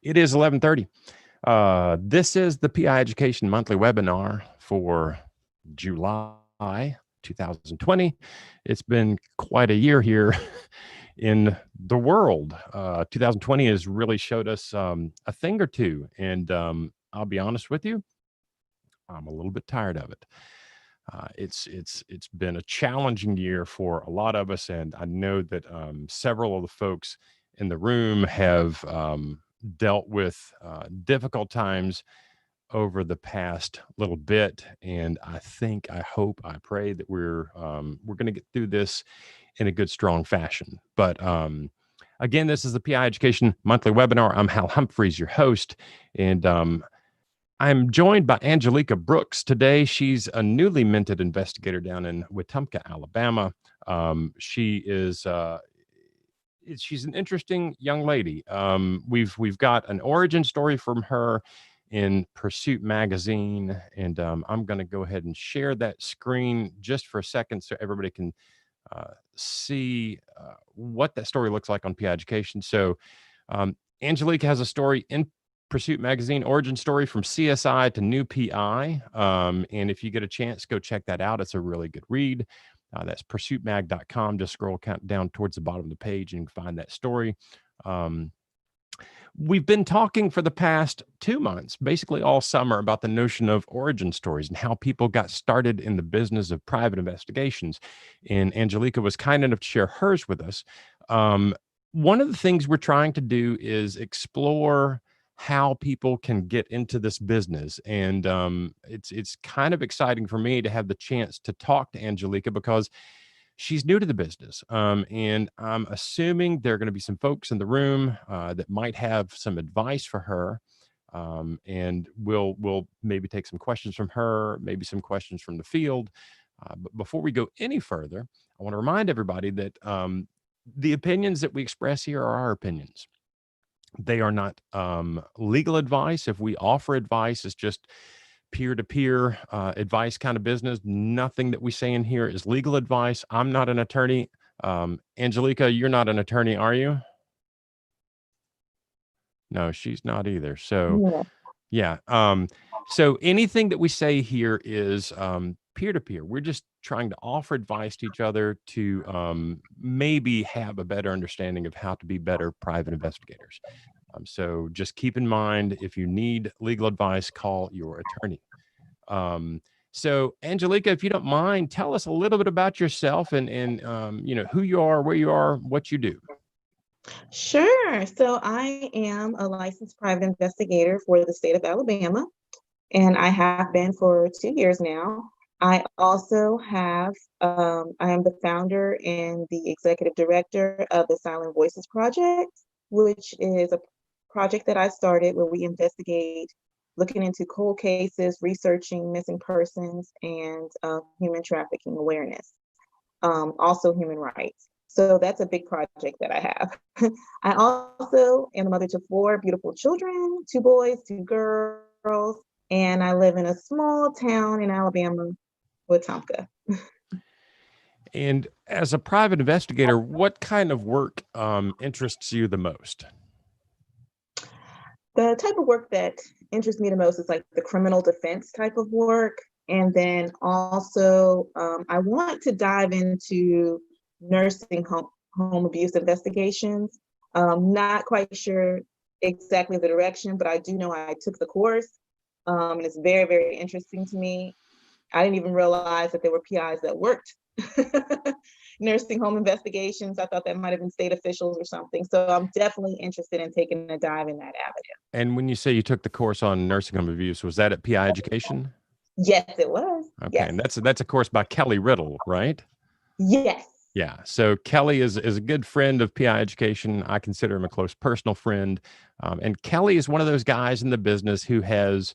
It is 11:30. This is the PI Education Monthly Webinar for July 2020. It's been quite a year here in the world. 2020 has really showed us a thing or two, and I'll be honest with you, I'm a little bit tired of it. It's been a challenging year for a lot of us, and I know that several of the folks in the room have dealt with difficult times over the past little bit. And I hope, I pray that we're going to get through this in a good, strong fashion. But again, this is the PI Education Monthly Webinar. I'm Hal Humphreys, your host, and I'm joined by Angelica Brooks today. She's a newly minted investigator down in Wetumpka, Alabama. She's an interesting young lady. We've got an origin story from her in Pursuit magazine, and I'm going to go ahead and share that screen just for a second so everybody can see what that story looks like on PI Education. So Angelica has a story in Pursuit magazine, origin story from CSI to new PI. And if you get a chance, go check that out. It's a really good read. That's pursuitmag.com. Just scroll down towards the bottom of the page and you can find that story. We've been talking for the past 2 months, basically all summer, about the notion of origin stories and how people got started in the business of private investigations. And Angelica was kind enough to share hers with us. One of the things we're trying to do is explore how people can get into this business. And it's kind of exciting for me to have the chance to talk to Angelica because she's new to the business. And I'm assuming there are going to be some folks in the room that might have some advice for her. And we'll maybe take some questions from her, maybe some questions from the field. But before we go any further, I want to remind everybody that the opinions that we express here are our opinions. They are not legal advice. If we offer advice, it's just peer-to-peer advice kind of business. Nothing that we say in here is legal advice. I'm not an attorney. Angelica, you're not an attorney, are you? No, she's not either. So, yeah. So anything that we say here is peer-to-peer. We're just trying to offer advice to each other to maybe have a better understanding of how to be better private investigators. So just keep in mind, if you need legal advice, call your attorney. So Angelica, if you don't mind, tell us a little bit about yourself and who you are, where you are, what you do. Sure. So I am a licensed private investigator for the state of Alabama, and I have been for 2 years now. I also have, I am the founder and the executive director of the Silent Voices Project, which is a project that I started where we investigate, looking into cold cases, researching missing persons, and human trafficking awareness, also human rights. So that's a big project that I have. I also am the mother to 4 beautiful children, 2 boys, 2 girls, and I live in a small town in Alabama, Wetumpka. And as a private investigator, what kind of work interests you the most? The type of work that interests me the most is like the criminal defense type of work. And then also, I want to dive into nursing home abuse investigations. Not quite sure exactly the direction, but I do know I took the course, and it's very, very interesting to me. I didn't even realize that there were PIs that worked nursing home investigations. I thought that might have been state officials or something. So I'm definitely interested in taking a dive in that avenue. And when you say you took the course on nursing home abuse, was that at PI Education? Yes, it was. Okay, yes. And that's a course by Kelly Riddle, right? Yes. Yeah. So Kelly is a good friend of PI Education. I consider him a close personal friend. And Kelly is one of those guys in the business who has,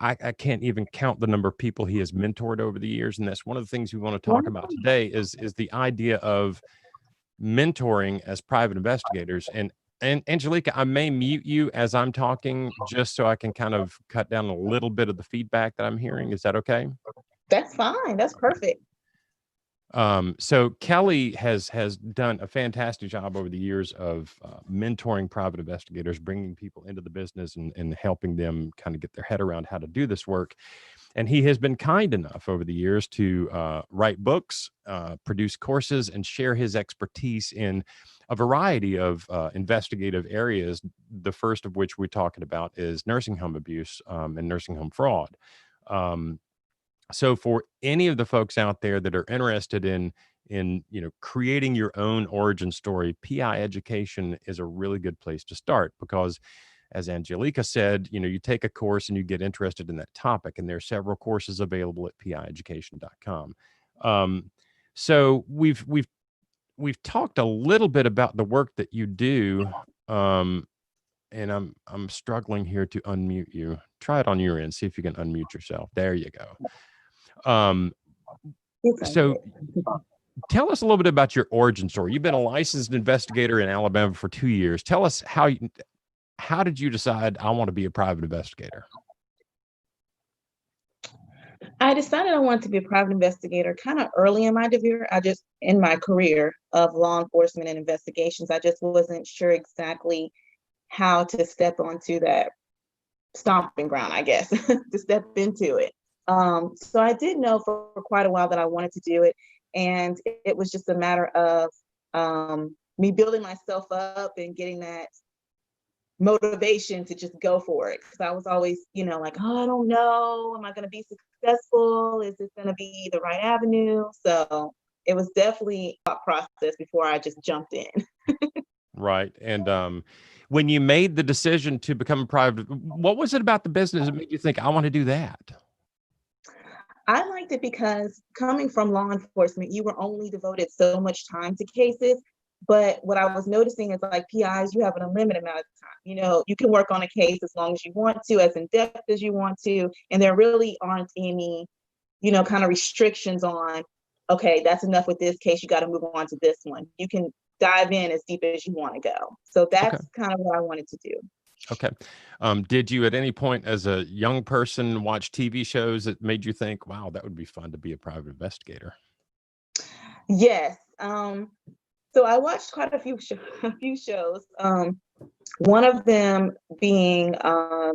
I can't even count the number of people he has mentored over the years. And that's one of the things we want to talk about today is the idea of mentoring as private investigators. And Angelica, I may mute you as I'm talking just so I can kind of cut down a little bit of the feedback that I'm hearing. Is that okay? That's fine. That's perfect. So Kelly has done a fantastic job over the years of mentoring private investigators, bringing people into the business and helping them kind of get their head around how to do this work. And he has been kind enough over the years to write books, produce courses, and share his expertise in a variety of investigative areas. The first of which we're talking about is nursing home abuse and nursing home fraud. Um, so for any of the folks out there that are interested in creating your own origin story, PI education is a really good place to start, because as Angelica said, you take a course and you get interested in that topic, and there are several courses available at pieducation.com. So we've talked a little bit about the work that you do, and I'm struggling here to unmute you. Try it on your end. See if you can unmute yourself. There you go. So tell us a little bit about your origin story. You've been a licensed investigator in Alabama for 2 years. Tell us how did you decide I want to be a private investigator? I decided I wanted to be a private investigator kind of early in my career of law enforcement and investigations. I just wasn't sure exactly how to step onto that stomping ground, I guess, to step into it. So I did know for quite a while that I wanted to do it. And it was just a matter of me building myself up and getting that motivation to just go for it. Because I was always, like, oh, I don't know. Am I going to be successful? Is this going to be the right avenue? So it was definitely a process before I just jumped in. Right. And when you made the decision to become a private, what was it about the business that made you think I want to do that? I liked it because coming from law enforcement, you were only devoted so much time to cases. But what I was noticing is, like, PIs, you have an unlimited amount of time. You can work on a case as long as you want to, as in depth as you want to. And there really aren't any, kind of restrictions on, okay, that's enough with this case. You got to move on to this one. You can dive in as deep as you want to go. So that's kind of what I wanted to do. Okay. Did you at any point as a young person watch TV shows that made you think, wow, that would be fun to be a private investigator? Yes. So I watched quite a few shows. One of them being, I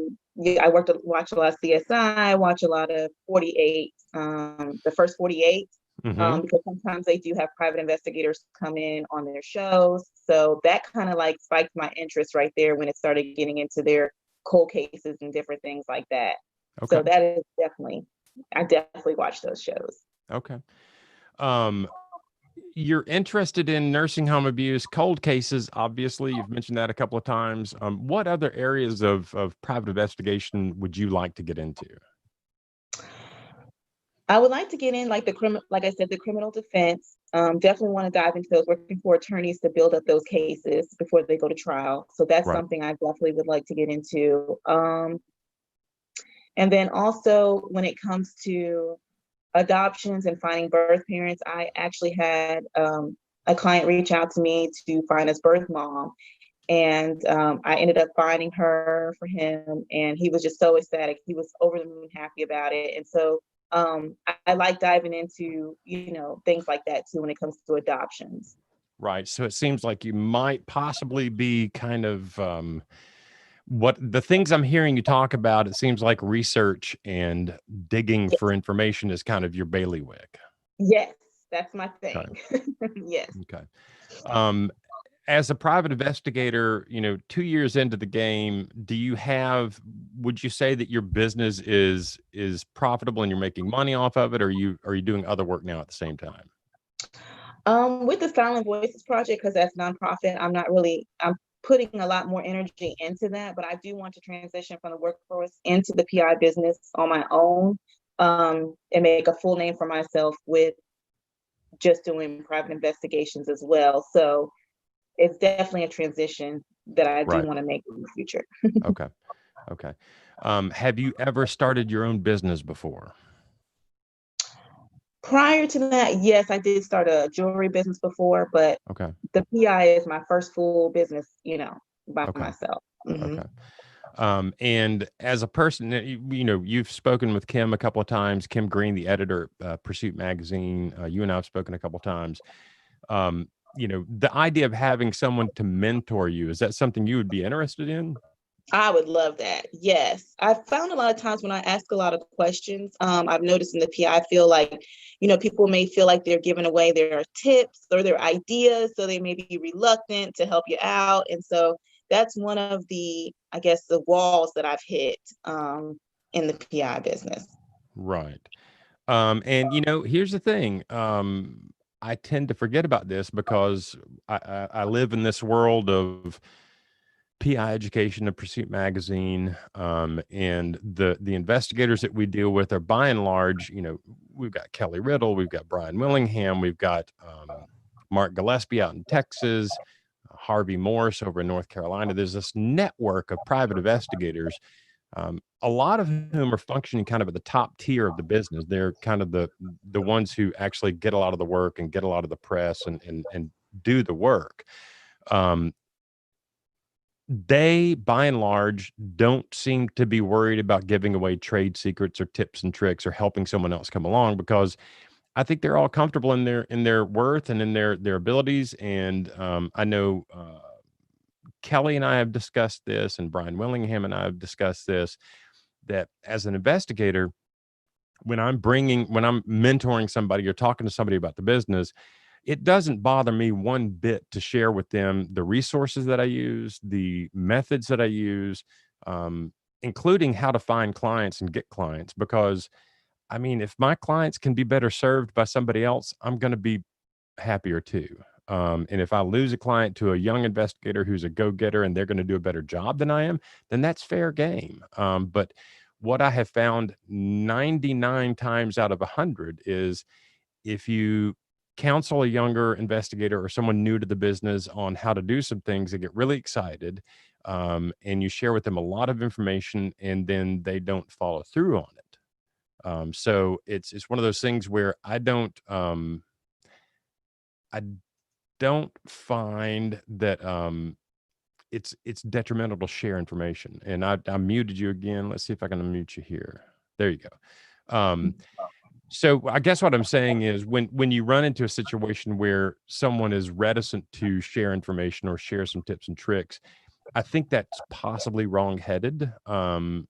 watch a lot of CSI, watch a lot of 48, the first 48. Because sometimes they do have private investigators come in on their shows. So that kind of like spiked my interest right there when it started getting into their cold cases and different things like that. Okay. So that is I definitely watch those shows. Okay. You're interested in nursing home abuse, cold cases. Obviously, you've mentioned that a couple of times. What other areas of private investigation would you like to get into? I would like to get in, like I said, the criminal defense. Definitely want to dive into those, working for attorneys to build up those cases before they go to trial. So that's something I definitely would like to get into. And then also when it comes to adoptions and finding birth parents, I actually had a client reach out to me to find his birth mom. And I ended up finding her for him, and he was just so ecstatic. He was over the moon happy about it. And so I like diving into, things like that too, when it comes to adoptions. Right. So it seems like you might possibly be kind of what the things I'm hearing you talk about. It seems like research and digging for information is kind of your bailiwick. Yes, that's my thing. Okay. Yes. Okay. As a private investigator, 2 years into the game, would you say that your business is profitable and you're making money off of it? Or are you doing other work now at the same time? With the Silent Voices Project, because that's nonprofit, I'm putting a lot more energy into that, but I do want to transition from the workforce into the PI business on my own, and make a full name for myself with just doing private investigations as well. So it's definitely a transition that I do want to make in the future. Okay. Have you ever started your own business before? Prior to that, yes, I did start a jewelry business before, but the PI is my first full business, by myself. Okay. And as a person, you know, you've spoken with Kim a couple of times, Kim Green, the editor at Pursuit Magazine. You and I have spoken a couple of times. You know, the idea of having someone to mentor you, is that something you would be interested in? I would love that. Yes. I've found a lot of times when I ask a lot of questions, I've noticed in the PI, I feel like, people may feel like they're giving away their tips or their ideas, so they may be reluctant to help you out. And so that's one of the, I guess, the walls that I've hit in the PI business. Right. And you know, here's the thing. I tend to forget about this because I live in this world of PI education and Pursuit Magazine, and the investigators that we deal with are by and large, you know, we've got Kelly Riddle, we've got Brian Willingham, we've got Mark Gillespie out in Texas, Harvey Morris over in North Carolina. There's this network of private investigators, a lot of whom are functioning kind of at the top tier of the business. They're kind of the ones who actually get a lot of the work and get a lot of the press and do the work. Um, they, by and large, don't seem to be worried about giving away trade secrets or tips and tricks or helping someone else come along, because I think they're all comfortable in their worth and in their abilities. And I know Kelly and I have discussed this, and Brian Willingham and I have discussed this, that as an investigator, when I'm mentoring somebody or talking to somebody about the business, it doesn't bother me one bit to share with them the resources that I use, the methods that I use, including how to find clients and get clients. Because I mean, if my clients can be better served by somebody else, I'm going to be happier too. And if I lose a client to a young investigator who's a go-getter and they're going to do a better job than I am, then that's fair game. But what I have found 99 times out of 100 is, if you counsel a younger investigator or someone new to the business on how to do some things, they get really excited, and you share with them a lot of information, and then they don't follow through on it. So it's one of those things where I don't find that it's detrimental to share information. And I muted you again. Let's see if I can unmute you here. There you go. So I guess what I'm saying is, when you run into a situation where someone is reticent to share information or share some tips and tricks, I think that's possibly wrong-headed. And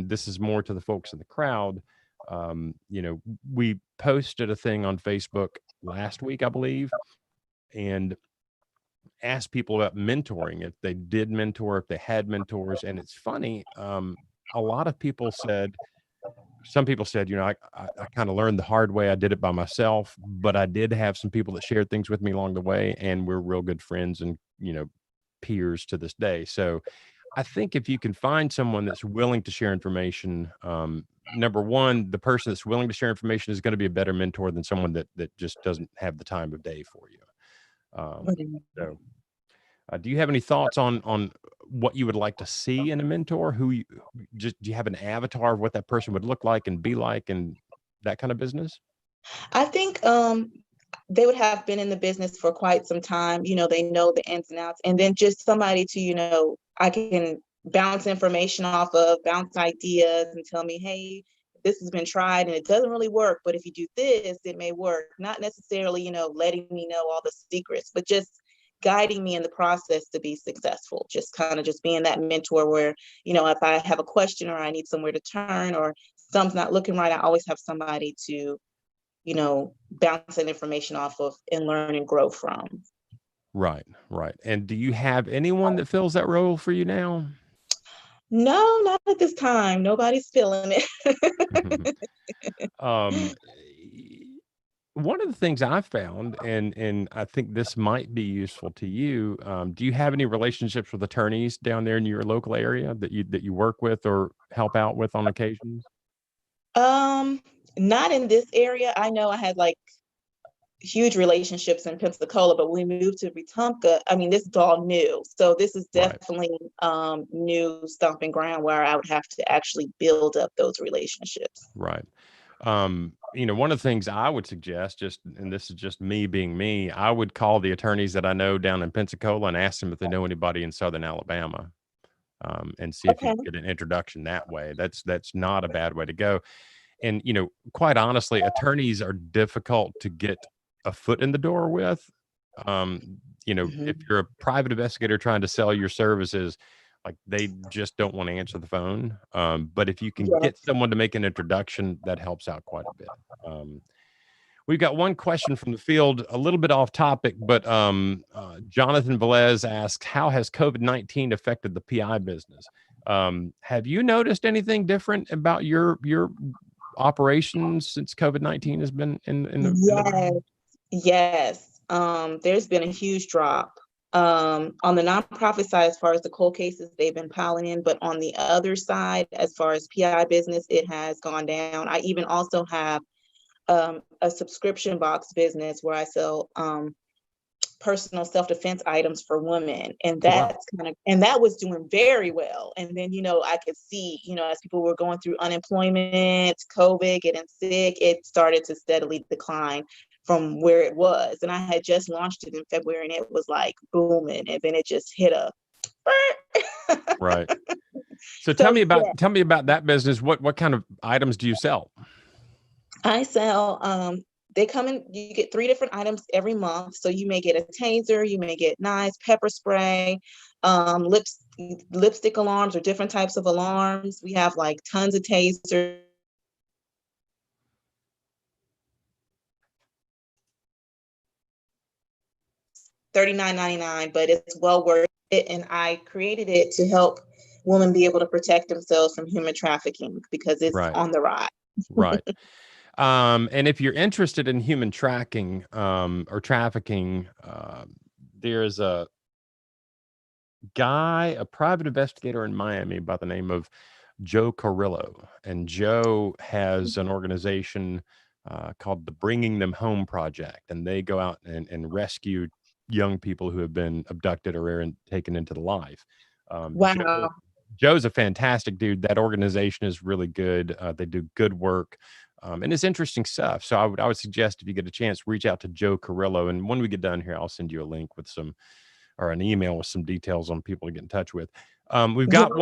this is more to the folks in the crowd. You know, we posted a thing on Facebook last week, I believe, and asked people about mentoring, if they did mentor, if they had mentors. And it's funny, a lot of people said, some people said, you know, I kind of learned the hard way. I did it by myself, but I did have some people that shared things with me along the way, and we're real good friends and, you know, peers to this day. So I think if you can find someone that's willing to share information, number one, the person that's willing to share information is going to be a better mentor than someone that just doesn't have the time of day for you. So do you have any thoughts on what you would like to see in a mentor? Do you have an avatar of what that person would look like and be like, and that kind of business? I think they would have been in the business for quite some time. They know the ins and outs, and then just somebody to, I can bounce information off of, bounce ideas, and tell me, hey, this has been tried and it doesn't really work, but if you do this, it may work. Not necessarily, letting me know all the secrets, but just guiding me in the process to be successful. Just kind of just being that mentor where, if I have a question or I need somewhere to turn or something's not looking right, I always have somebody to bounce that information off of and learn and grow from. Right, right. And do you have anyone that fills that role for you now? No, not at this time. Nobody's feeling it. um, One of the things I found, and I think this might be useful to you, do you have any relationships with attorneys down there in your local area that you work with or help out with on occasions? Not in this area. I know I had like huge relationships in Pensacola, but when we moved to Wetumpka, I mean, this is all new. So this is Right. definitely new stomping ground where I would have to actually build up those relationships. Right. You know, one of the things I would suggest, and this is just me being me, I would call the attorneys that I know down in Pensacola and ask them if they know anybody in Southern Alabama. and see if you Okay. can get an introduction that way. That's not a bad way to go. And, quite honestly, attorneys are difficult to get a foot in the door with. If Mhm. you're a private investigator trying to sell your services, like they just don't want to answer the phone. But if you can get Yes. someone to make an introduction, that helps out quite a bit. We've got one question from the field, a little bit off topic, but Jonathan Velez asks, how has COVID-19 affected the PI business? Have you noticed anything different about your operations since COVID-19 has been in the Yes. realm? Yes. There's been a huge drop. On the nonprofit side, as far as the cold cases, they've been piling in, but on the other side, as far as PI business, it has gone down. I even also have a subscription box business where I sell personal self-defense items for women, and Oh, wow. that was doing very well. And then I could see, as people were going through unemployment, COVID, getting sick, it started to steadily decline from where it was. And I had just launched it in February, and it was like booming, and then it just hit a Right. So so yeah. tell me about that business. What kind of items do you sell? I sell, they come in, you get 3 different items every month. So you may get a taser, you may get knives, pepper spray, lipstick alarms or different types of alarms. We have like tons of tasers. $39.99, but it's well worth it. And I created it to help women be able to protect themselves from human trafficking because it's Right. on the rise. Right. And if you're interested in human tracking or trafficking, there's a private investigator in Miami by the name of Joe Carrillo. And Joe has an organization called the Bringing Them Home Project. And they go out and rescue young people who have been abducted or taken into the life. Wow. Joe's a fantastic dude. That organization is really good. They do good work. And it's interesting stuff. So I would suggest if you get a chance, reach out to Joe Carrillo. And when we get done here, I'll send you a link with or an email with some details on people to get in touch with. We've got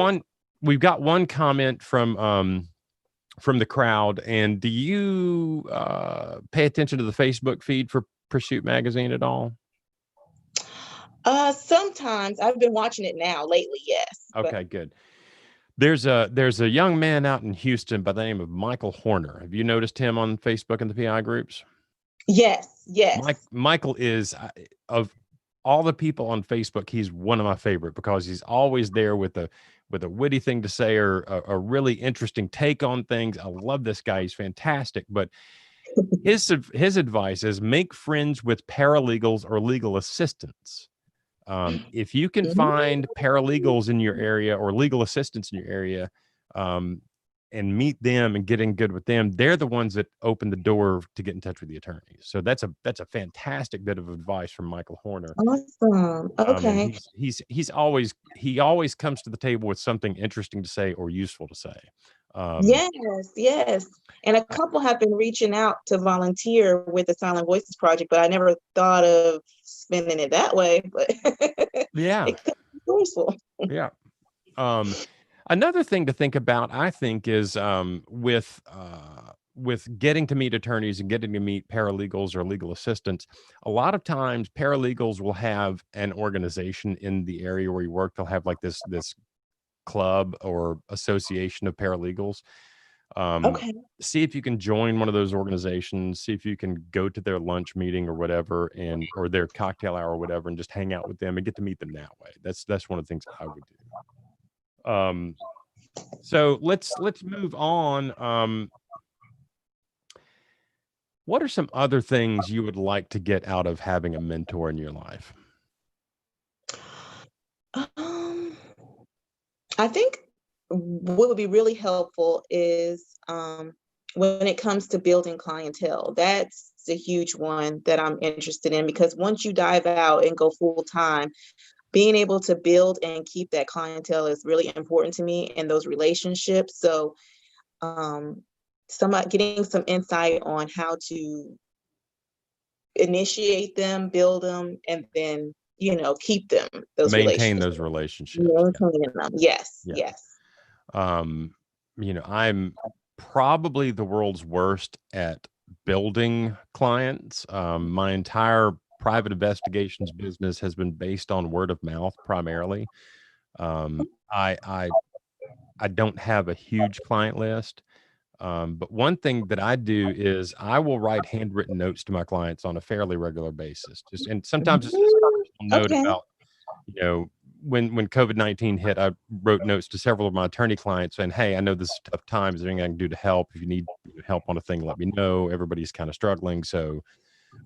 one comment from the crowd. And do you pay attention to the Facebook feed for Pursuit Magazine at all? Sometimes I've been watching it now lately, yes. But Okay, good. There's a young man out in Houston by the name of Michael Horner. Have you noticed him on Facebook and the PI groups? yes, yes. Michael is of all the people on Facebook, he's one of my favorite because he's always there with a witty thing to say or a really interesting take on things. I love this guy. He's fantastic. But his advice is make friends with paralegals or legal assistants. If you can find paralegals in your area or legal assistants in your area, and meet them and getting good with them, they're the ones that open the door to get in touch with the attorneys. So that's a fantastic bit of advice from Michael Horner. Awesome. And Okay. he always comes to the table with something interesting to say or useful to say. Um, Yes, yes. And a couple have been reaching out to volunteer with the Silent Voices Project, but I never thought of spending it that way, but yeah, it could be useful. yeah. Another thing to think about, I think, is with getting to meet attorneys and getting to meet paralegals or legal assistants. A lot of times, paralegals will have an organization in the area where you work. They'll have like this club or association of paralegals. Um, Okay. See if you can join one of those organizations. See if you can go to their lunch meeting or whatever, or their cocktail hour or whatever, and just hang out with them and get to meet them that way. That's one of the things I would do. So let's move on. What are some other things you would like to get out of having a mentor in your life? Um, I think what would be really helpful is when it comes to building clientele. That's a huge one that I'm interested in because once you dive out and go full time, being able to build and keep that clientele is really important to me in those relationships. So, um, getting some insight on how to initiate them, build them, and then keep those Maintain relationships. those relationships. Maintaining them. Yes, Yeah. yes. I'm probably the world's worst at building clients. My entire private investigations business has been based on word of mouth primarily. I don't have a huge client list. But one thing that I do is I will write handwritten notes to my clients on a fairly regular basis. And sometimes it's just a personal note Okay. about, when COVID-19 hit, I wrote notes to several of my attorney clients saying, "Hey, I know this is tough times. Is there anything I can do to help? If you need help on a thing, let me know. Everybody's kind of struggling." So,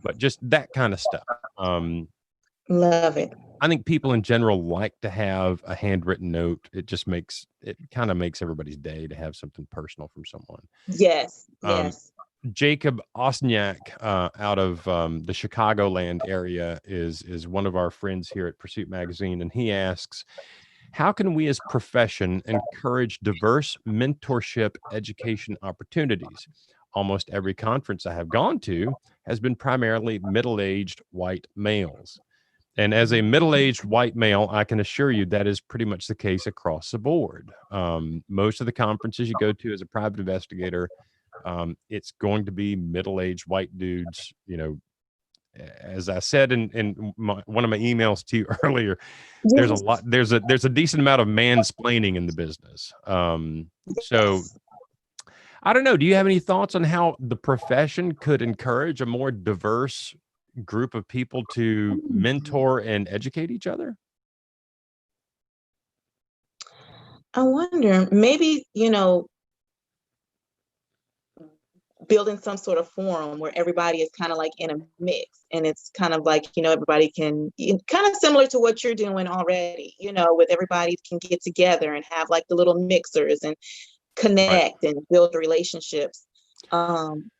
but just that kind of stuff. Love it. I think people in general like to have a handwritten note. It kind of makes everybody's day to have something personal from someone. Yes, Um, yes. Jacob Osniak, out of the Chicagoland area, is one of our friends here at Pursuit Magazine, and he asks, "How can we as profession encourage diverse mentorship education opportunities? Almost every conference I have gone to has been primarily middle-aged white males." And as a middle-aged white male, I can assure you that is pretty much the case across the board. Most of the conferences you go to as a private investigator, it's going to be middle-aged white dudes. As I said in one of my emails to you earlier, Yes, there's a decent amount of mansplaining in the business. So yes. I don't know. Do you have any thoughts on how the profession could encourage a more diverse group of people to mentor and educate each other? I wonder, maybe, building some sort of forum where everybody is kind of like in a mix, and it's kind of like, everybody can, kind of similar to what you're doing already, with everybody can get together and have like the little mixers and Right. connect and build relationships. Um,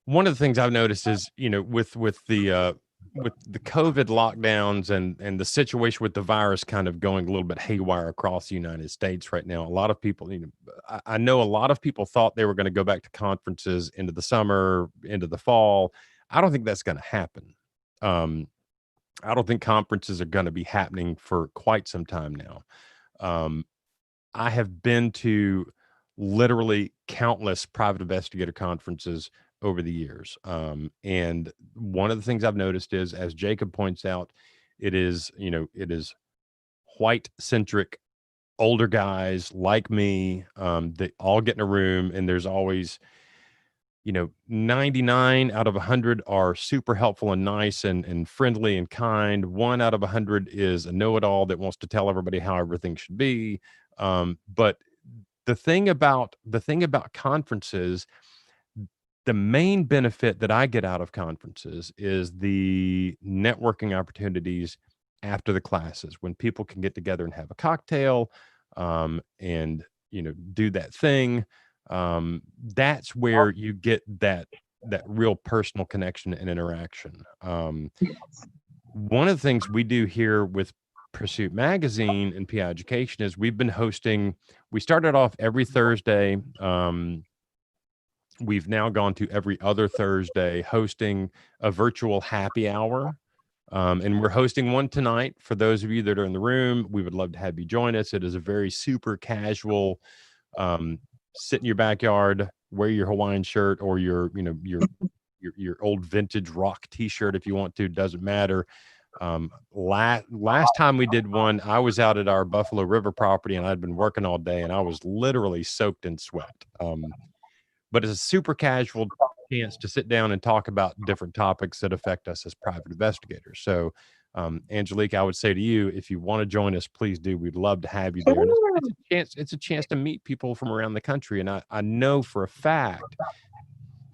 One of the things I've noticed is, with the COVID lockdowns and the situation with the virus kind of going a little bit haywire across the United States right now, a lot of people, I know a lot of people thought they were going to go back to conferences into the summer, into the fall. I don't think that's going to happen. Um, I don't think conferences are going to be happening for quite some time now. Um, I have been to literally countless private investigator conferences over the years. And one of the things I've noticed is, as Jacob points out, it is white centric older guys like me. They all get in a room, and there's always, 99 out of 100 are super helpful and nice and friendly and kind. One out of 100 is a know-it-all that wants to tell everybody how everything should be. But the thing about conferences, the main benefit that I get out of conferences is the networking opportunities after the classes, when people can get together and have a cocktail, and do that thing. That's where you get that real personal connection and interaction. One of the things we do here with Pursuit Magazine and PI Education is we started off every Thursday. We've now gone to every other Thursday, hosting a virtual happy hour. And we're hosting one tonight. For those of you that are in the room, we would love to have you join us. It is a very super casual, sit in your backyard, wear your Hawaiian shirt or your old vintage rock t-shirt if you want to, doesn't matter. Last time we did one, I was out at our Buffalo River property and I'd been working all day and I was literally soaked in sweat. But it's a super casual chance to sit down and talk about different topics that affect us as private investigators. So, Angelica, I would say to you, if you want to join us, please do. We'd love to have you there. And it's sure. a chance. It's a chance to meet people from around the country. And I know for a fact,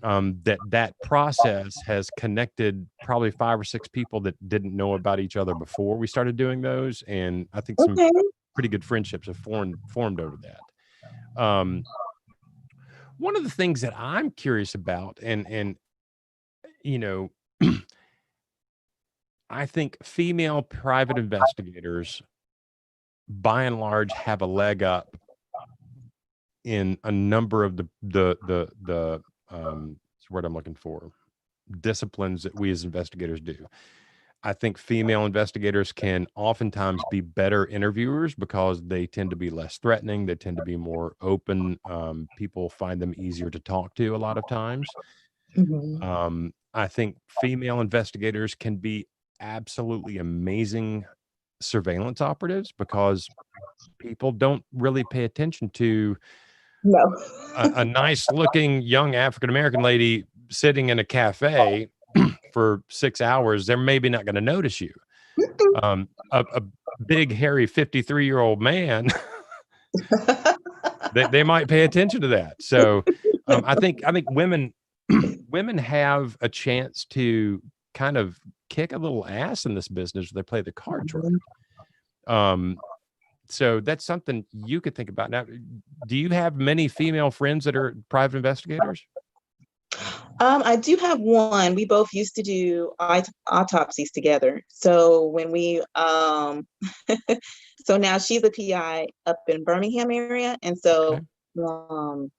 that process has connected probably 5 or 6 people that didn't know about each other before we started doing those. And I think some Okay. pretty good friendships have formed over that. One of the things that I'm curious about, and you know, I think female private investigators, by and large, have a leg up in a number of what's the word I'm looking for, disciplines that we as investigators do. I think female investigators can oftentimes be better interviewers because they tend to be less threatening. They tend to be more open. People find them easier to talk to a lot of times. Mhm. I think female investigators can be absolutely amazing surveillance operatives because people don't really pay attention to No. a nice looking young African American lady sitting in a cafe for 6 hours. They're maybe not going to notice you. A big hairy 53-year-old man, they might pay attention to that. So I think women have a chance to kind of kick a little ass in this business if they play the cards right. So that's something you could think about. Now, do you have many female friends that are private investigators? I do have one. We both used to do autopsies together. So when we so now she's a PI up in Birmingham area, and Okay. so um,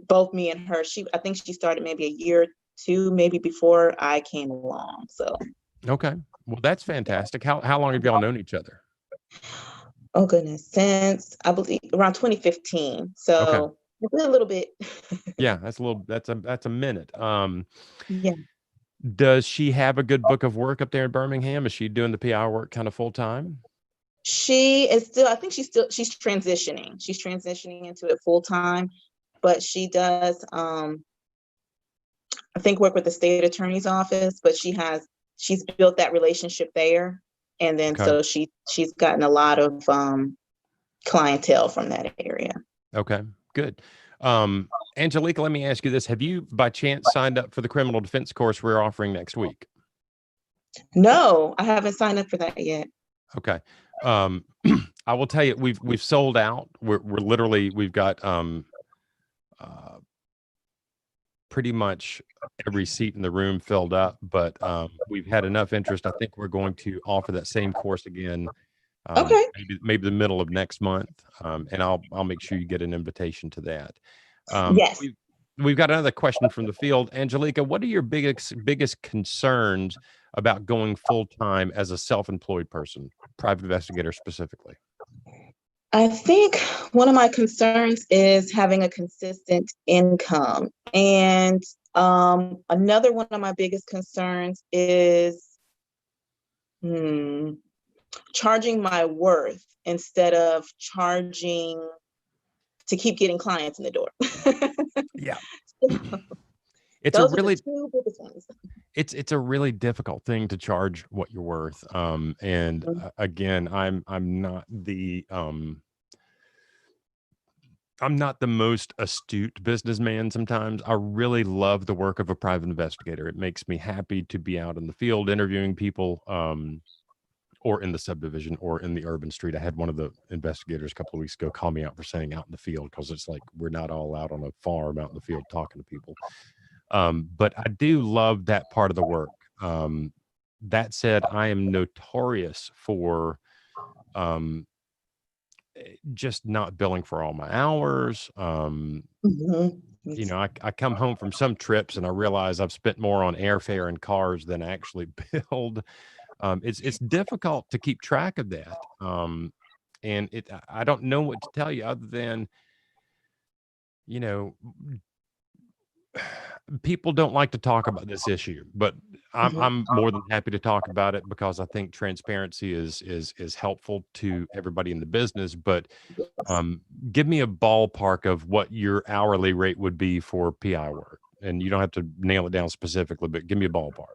both me and her, I think she started maybe a year or two, maybe before I came along. So Okay. Well, that's fantastic. How long have y'all known each other? oh goodness, since I believe around 2015. Okay. So it's a little bit. Yeah, that's a minute. Yeah. Does she have a good book of work up there in Birmingham? Is she doing the PR work kind of full time? She is still, I think she's transitioning. She's transitioning into it full time, but she does I think work with the state attorney's office, but she's built that relationship there. And then Okay. so she's gotten a lot of clientele from that area. Okay. Good. Angelica, let me ask you this. Have you by chance signed up for the criminal defense course we're offering next week? No, I haven't signed up for that yet. Okay. Um, I will tell you, we've sold out. We've got uh, pretty much every seat in the room filled up, but we've had enough interest. I think we're going to offer that same course again, Okay. maybe the middle of next month, and I'll make sure you get an invitation to that. Yes. We've got another question from the field. Angelica, what are your biggest concerns about going full time as a self-employed person, private investigator specifically? I think one of my concerns is having a consistent income. And another one of my biggest concerns is charging my worth instead of charging to keep getting clients in the door. Yeah. It's a Those are the really two biggest ones. it's a really difficult thing to charge what you're worth. And again, I'm not the most astute businessman sometimes. I really love the work of a private investigator. It makes me happy to be out in the field interviewing people, or in the subdivision or in the urban street. I had one of the investigators a couple of weeks ago call me out for saying out in the field because it's like we're not all out on a farm out in the field talking to people. But I do love that part of the work. That said, I am notorious for just not billing for all my hours. I come home from some trips and I realize I've spent more on airfare and cars than I actually billed. It's difficult to keep track of that. And I don't know what to tell you other than, you know, people don't like to talk about this issue, but I'm more than happy to talk about it because I think transparency is helpful to everybody in the business. But give me a ballpark of what your hourly rate would be for PI work, and you don't have to nail it down specifically, but give me a ballpark.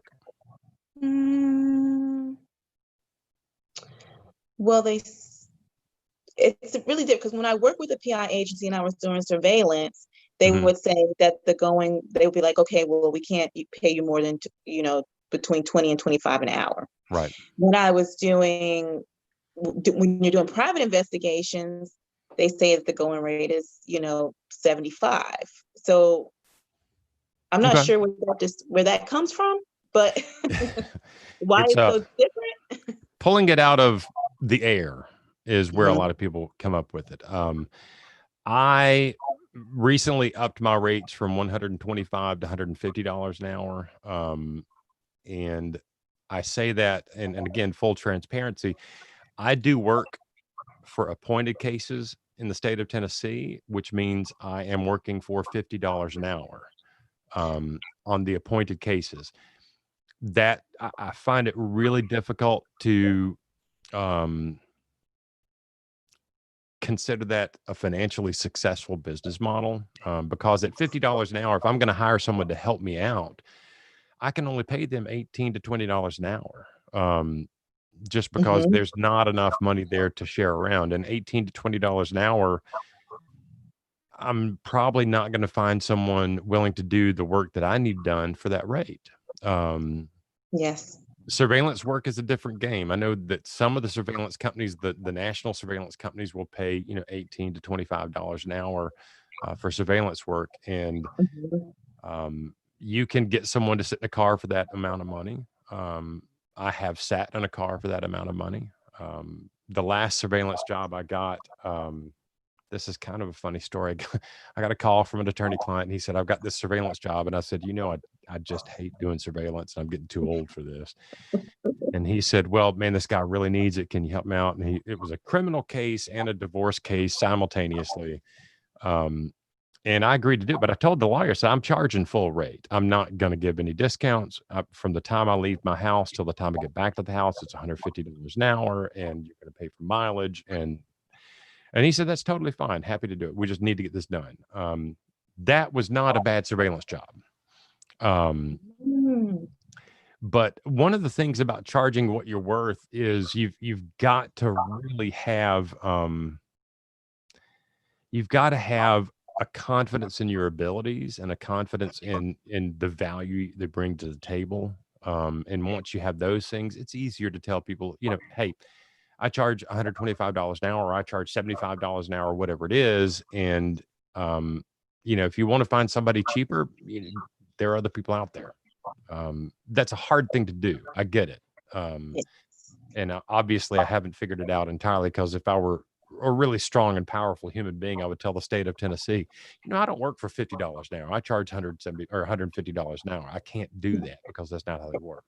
Well, it's really different because when I work with a PI agency and I was doing surveillance, they Mhm. would say that they would be like, okay, well, we can't pay you more than, between 20 and 25 an hour. Right. When I was when you're doing private investigations, they say that the going rate is, 75. So I'm not Okay. sure where that comes from, but why It's it's so different. pulling it out of the air is where a Mhm. lot of people come up with it. I recently upped my rates from 125 to $150 an hour. And I say that, and again, full transparency, I do work for appointed cases in the state of Tennessee, which means I am working for $50 an hour on the appointed cases. That I find it really difficult to consider that a financially successful business model, because at $50 an hour, if I'm going to hire someone to help me out, I can only pay them $18 to $20 an hour, just because Mhm. there's not enough money there to share around. And $18 to $20 an hour, I'm probably not going to find someone willing to do the work that I need done for that rate. Um, Yes. Surveillance work is a different game. I know that some of the surveillance companies, the national surveillance companies, will pay $18 to $25 an hour for surveillance work, and Mhm. you can get someone to sit in a car for that amount of money. I have sat in a car for that amount of money. The last surveillance job I got, this is kind of a funny story. I got a call from an attorney client, and he said, "I've got this surveillance job," and I said, I just hate doing surveillance. I'm getting too old for this." And he said, "Well, man, this guy really needs it. Can you help me out?" And it was a criminal case and a divorce case simultaneously. Um, and I agreed to do it, but I told the lawyer, so I'm charging full rate. I'm not going to give any discounts. From the time I leave my house till the time I get back to the house, it's $150 an hour, and you're going to pay for mileage. And he said, "That's totally fine. Happy to do it. We just need to get this done." That was not a bad surveillance job. Um, Mm. But one of the things about charging what you're worth is you've got to really have you've got to have a confidence in your abilities and a confidence in the value they bring to the table. And once you have those things, it's easier to tell people, hey, I charge $125 an hour, or I charge $75 an hour, whatever it is. And if you want to find somebody cheaper, there are other people out there. That's a hard thing to do. I get it. Um, Yes. and obviously I haven't figured it out entirely, because if I were a really strong and powerful human being, I would tell the state of Tennessee, I don't work for $50 an hour. I charge 170 or $150 an hour. I can't do that because that's not how they work.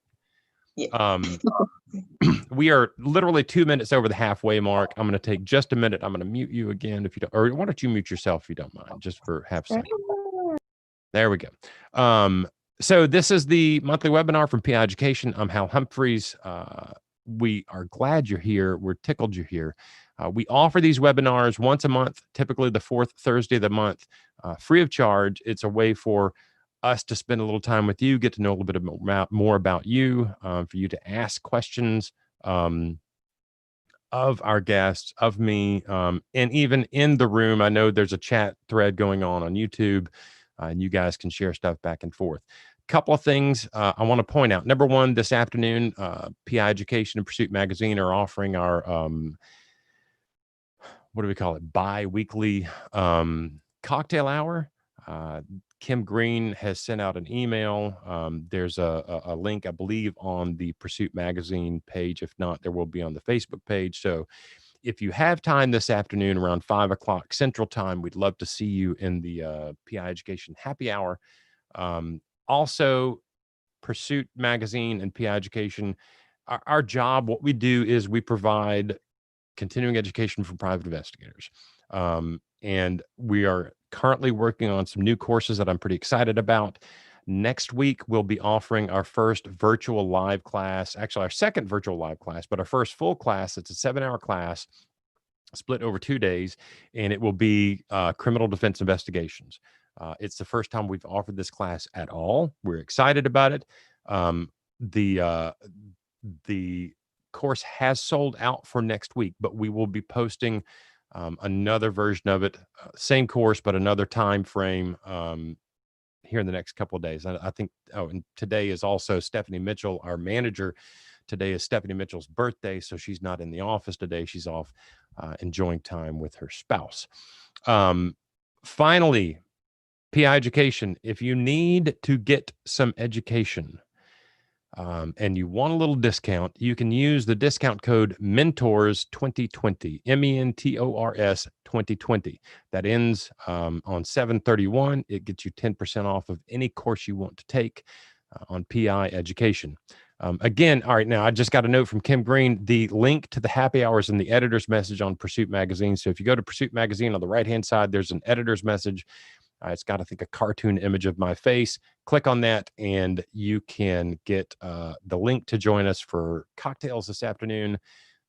Yes. Um, we are literally 2 minutes over the halfway mark. I'm going to take just a minute. I'm going to mute you again if you don't, or why don't you mute yourself if you don't mind, just for half a second. There we go. So this is the monthly webinar from PI Education. I'm Hal Humphreys. We are glad you're here. We're tickled you're here. We offer these webinars once a month, typically the fourth Thursday of the month, free of charge. It's a way for us to spend a little time with you, get to know a little bit more about you, for you to ask questions of our guests, of me, and even in the room. I know there's a chat thread going on YouTube, and you guys can share stuff back and forth. Couple of things I want to point out. Number one, this afternoon, PI Education and Pursuit Magazine are offering our, what do we call it, bi-weekly cocktail hour. Kim Green has sent out an email. There's a link, I believe, on the Pursuit Magazine page. If not, there will be on the Facebook page. So if you have time this afternoon around 5 o'clock Central Time, we'd love to see you in the PI Education Happy Hour. Also, Pursuit Magazine and PI Education, our job, what we do is we provide continuing education for private investigators. And we are currently working on some new courses that I'm pretty excited about. Next week, we'll be offering our first virtual live class, actually our second virtual live class, but our first full class. It's a 7-hour class split over 2 days, and it will be criminal defense investigations. It's the first time we've offered this class at all. We're excited about it. The course has sold out for next week, but we will be posting another version of it, same course, but another time frame here in the next couple of days. I think, and today is also Stephanie Mitchell, our manager. Today is Stephanie Mitchell's birthday, so she's not in the office today. She's off enjoying time with her spouse. Finally, PI Education, if you need to get some education, and you want a little discount, you can use the discount code MENTORS 2020, MENTORS 2020. That ends on 7/31. It gets you 10% off of any course you want to take on PI Education. Again, all right, now I just got a note from Kim Green. The link to the happy hours in the editor's message on Pursuit Magazine. So if you go to Pursuit Magazine on the right-hand side, there's an editor's message. It's got, I think, a cartoon image of my face. Click on that, and you can get the link to join us for cocktails this afternoon.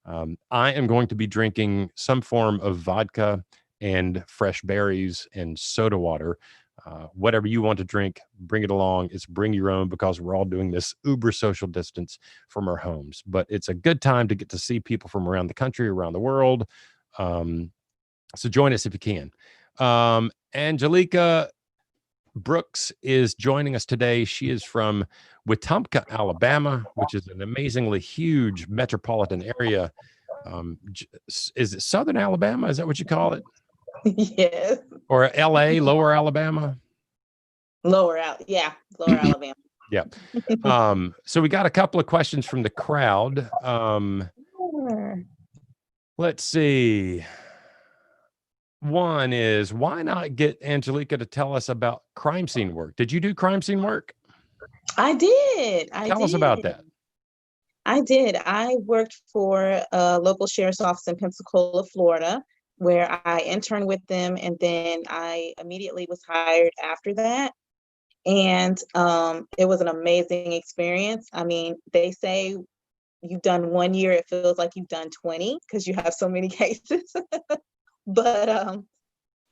I am going to be drinking some form of vodka and fresh berries and soda water. Whatever you want to drink, bring it along. It's bring your own, because we're all doing this uber social distance from our homes. But it's a good time to get to see people from around the country, around the world. So join us if you can. Angelica Brooks is joining us today. She is from Wetumpka, Alabama, which is an amazingly huge metropolitan area. Is it Southern Alabama? Is that what you call it? Yes. Or LA, Lower Alabama? Lower Alabama. Yeah. So we got a couple of questions from the crowd. Sure. Let's see. One is, why not get Angelica to tell us about crime scene work? Did you do crime scene work? I did. Tell us about that. I did. I worked for a local sheriff's office in Pensacola, Florida, where I interned with them, and then I immediately was hired after that. And it was an amazing experience. I mean, they say you've done 1 year, it feels like you've done 20 because you have so many cases. But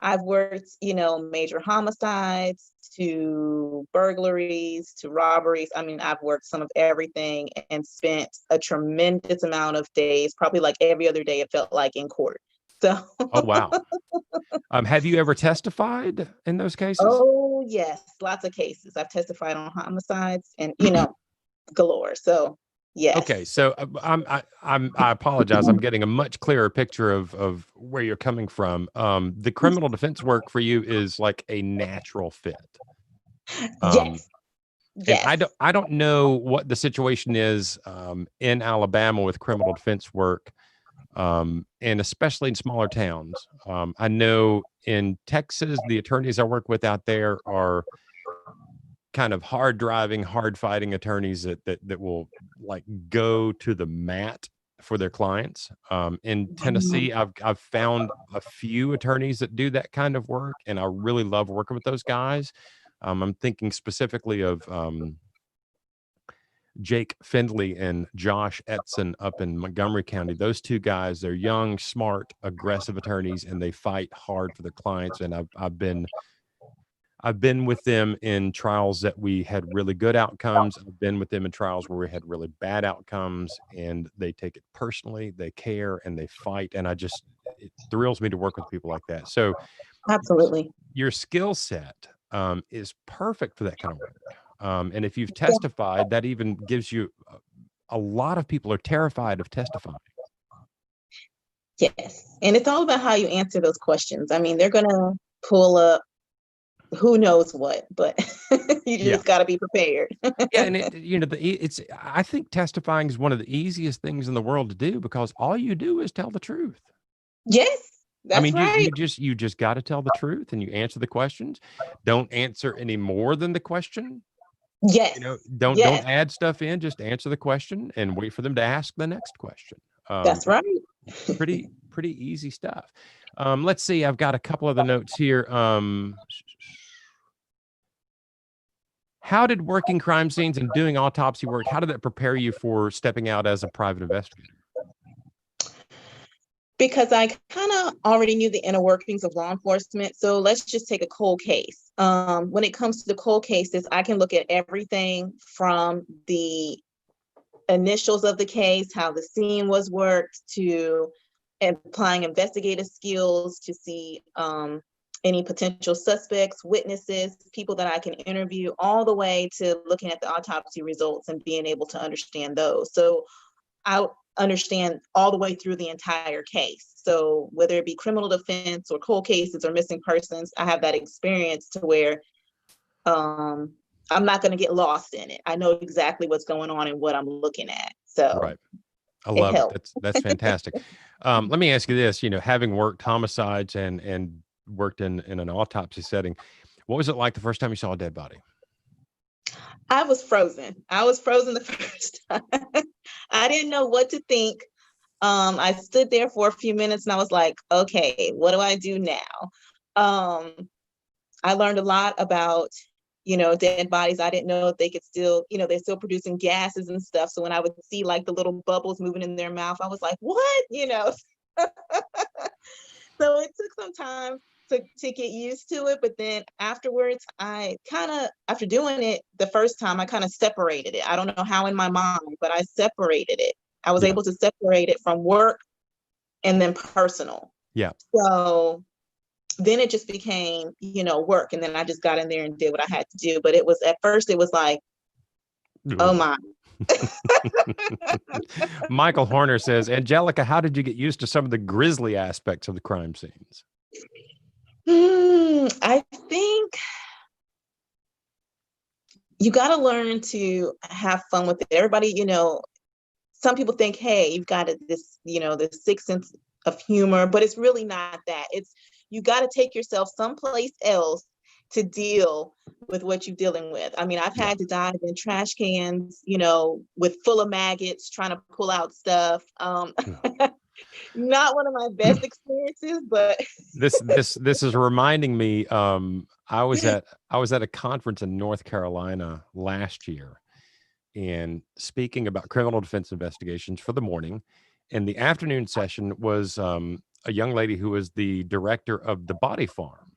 I've worked, major homicides to burglaries to robberies. I mean, I've worked some of everything and spent a tremendous amount of days, probably like every other day, it felt like, in court. So. Oh, wow. Have you ever testified in those cases? Oh, yes. Lots of cases. I've testified on homicides and, galore. So, yes. Okay. So I apologize. I'm getting a much clearer picture of where you're coming from. The criminal defense work for you is like a natural fit. Yes. Yes. And I don't know what the situation is in Alabama with criminal defense work. And especially in smaller towns. I know in Texas, the attorneys I work with out there are kind of hard driving, hard fighting attorneys that will like go to the mat for their clients. In Tennessee, I've found a few attorneys that do that kind of work, and I really love working with those guys. I'm thinking specifically of Jake Findley and Josh Etson up in Montgomery County. Those two guys, they're young, smart, aggressive attorneys, and they fight hard for their clients. And I've been with them in trials that we had really good outcomes. I've been with them in trials where we had really bad outcomes, and they take it personally, they care, and they fight. And it thrills me to work with people like that. So absolutely, your skill set is perfect for that kind of work. And if you've testified, that even gives you a lot of people are terrified of testifying. Yes. And it's all about how you answer those questions. I mean, they're going to pull up who knows what, but you just got to be prepared. Yeah. And I think testifying is one of the easiest things in the world to do, because all you do is tell the truth. Yes. That's right. You just got to tell the truth, and you answer the questions. Don't answer any more than the question. Yes. Don't add stuff in, just answer the question and wait for them to ask the next question. That's right. Pretty easy stuff. Let's see. I've got a couple of the notes here. How did working crime scenes and doing autopsy work, how did that prepare you for stepping out as a private investigator? Because I kind of already knew the inner workings of law enforcement. So let's just take a cold case. When it comes to the cold cases, I can look at everything from the initials of the case, how the scene was worked, to applying investigative skills to see any potential suspects, witnesses, people that I can interview, all the way to looking at the autopsy results and being able to understand those. So I understand all the way through the entire case. So whether it be criminal defense or cold cases or missing persons, I have that experience to where I'm not going to get lost in it. I know exactly what's going on and what I'm looking at. So right. I love it. That's fantastic. Let me ask you this, having worked homicides and worked in an autopsy setting, what was it like the first time you saw a dead body? I was frozen. I was frozen the first time. I didn't know what to think. I stood there for a few minutes and I was like, okay, what do I do now? Um, I learned a lot about, dead bodies. I didn't know if they could still, they're still producing gases and stuff. So when I would see like the little bubbles moving in their mouth, I was like, what? So it took some time to get used to it. But then afterwards, after doing it the first time, I kind of separated it. I don't know how in my mind, but I separated it. I was Yeah. able to separate it from work and then personal. Yeah. So then it just became, work. And then I just got in there and did what I had to do. But at first it was like, oh my. Michael Horner says, Angelica, how did you get used to some of the grisly aspects of the crime scenes? I think you got to learn to have fun with it. Everybody, some people think, hey, you've got this sixth sense of humor, but it's really not that. You got to take yourself someplace else to deal with what you're dealing with. I mean, I've had to dive in trash cans, with full of maggots, trying to pull out stuff. Not one of my best experiences, but this is reminding me. I was at a conference in North Carolina last year, and speaking about criminal defense investigations for the morning, and the afternoon session was a young lady who was the director of the body farm.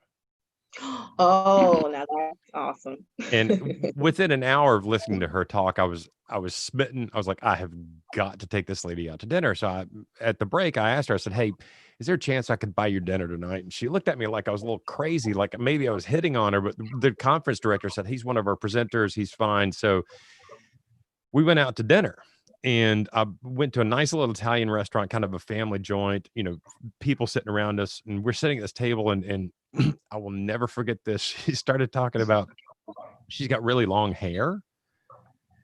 Oh, now that's awesome. And within an hour of listening to her talk, I was smitten. I was like, I have got to take this lady out to dinner. So at the break, I asked her, I said, hey, is there a chance I could buy your dinner tonight? And she looked at me like I was a little crazy, like maybe I was hitting on her, but the conference director said, he's one of our presenters. He's fine. So we went out to dinner. And I went to a nice little Italian restaurant, kind of a family joint, people sitting around us, and we're sitting at this table, and I will never forget this. She started talking about, she's got really long hair,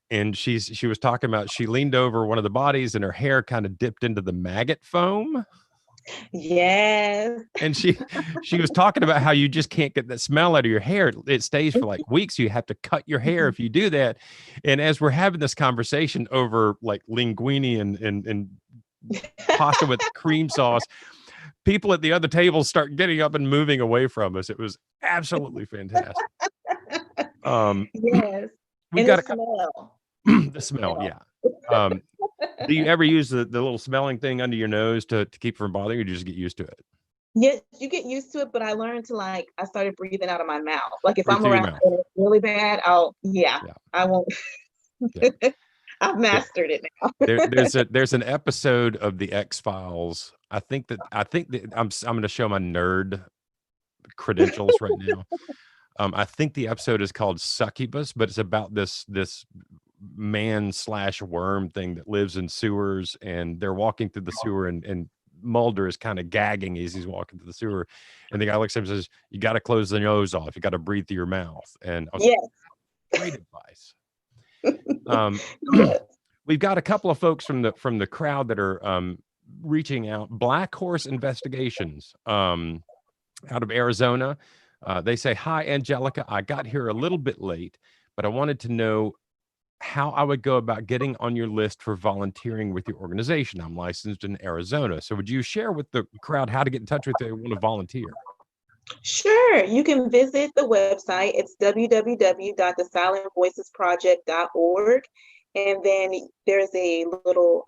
and she was talking about, she leaned over one of the bodies and her hair kind of dipped into the maggot foam. Yes. And she was talking about how you just can't get that smell out of your hair. It stays for like weeks. You have to cut your hair if you do that. And as we're having this conversation over like linguine and pasta with cream sauce, people at the other tables start getting up and moving away from us. It was absolutely fantastic. Yes. We got smell. The smell, yeah. Do you ever use the little smelling thing under your nose to keep from bothering you, or do you just get used to it? Yes, you get used to it, but I learned to I started breathing out of my mouth. Like if I'm around and it's really bad, I won't. Yeah. I've mastered it now. There's an episode of the X-Files. I think that I'm going to show my nerd credentials right now. I think the episode is called Succubus, but it's about this man/worm thing that lives in sewers, and they're walking through the sewer, and Mulder is kind of gagging as he's walking through the sewer, and the guy looks at him and says, you got to close the nose off, you got to breathe through your mouth. And I was like, great advice. We've got a couple of folks from the crowd that are reaching out. Black Horse Investigations out of Arizona. They say, hi, Angelica, I got here a little bit late, but I wanted to know how I would go about getting on your list for volunteering with your organization. I'm licensed in Arizona. So would you share with the crowd how to get in touch with you if they want to volunteer? Sure. You can visit the website. It's www.thesilentvoicesproject.org. And then there's a little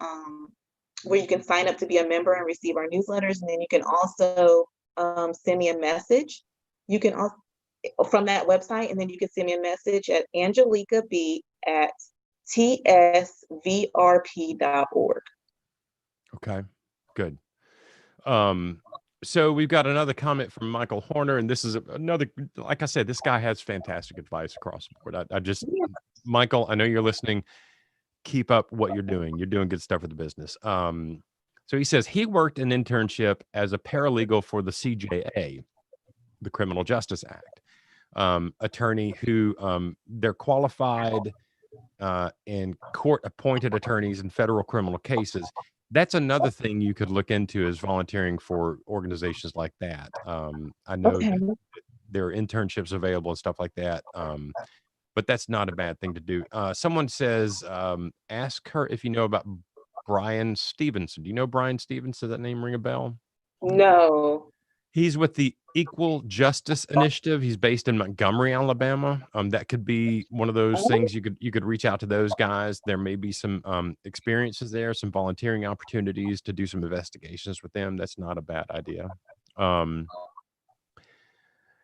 where you can sign up to be a member and receive our newsletters. And then you can also send me a message. You can also from that website, and then you can send me a message at angelicaB@tsvrp.org. Okay, good. So we've got another comment from Michael Horner, and this is another, like I said, this guy has fantastic advice across the board. Michael, I know you're listening. Keep up what you're doing. You're doing good stuff with the business. So he says he worked an internship as a paralegal for the CJA, the Criminal Justice Act, attorney who they're qualified and court-appointed attorneys in federal criminal cases. That's another thing you could look into, is volunteering for organizations like that. I know that there are internships available and stuff like that. but that's not a bad thing to do. Someone says, ask her if you know about Brian Stevenson. Do you know Brian Stevenson? Does that name ring a bell? No. He's with the Equal Justice Initiative. He's based in Montgomery, Alabama. That could be one of those things you could reach out to those guys. There may be some experiences there, some volunteering opportunities to do some investigations with them. That's not a bad idea.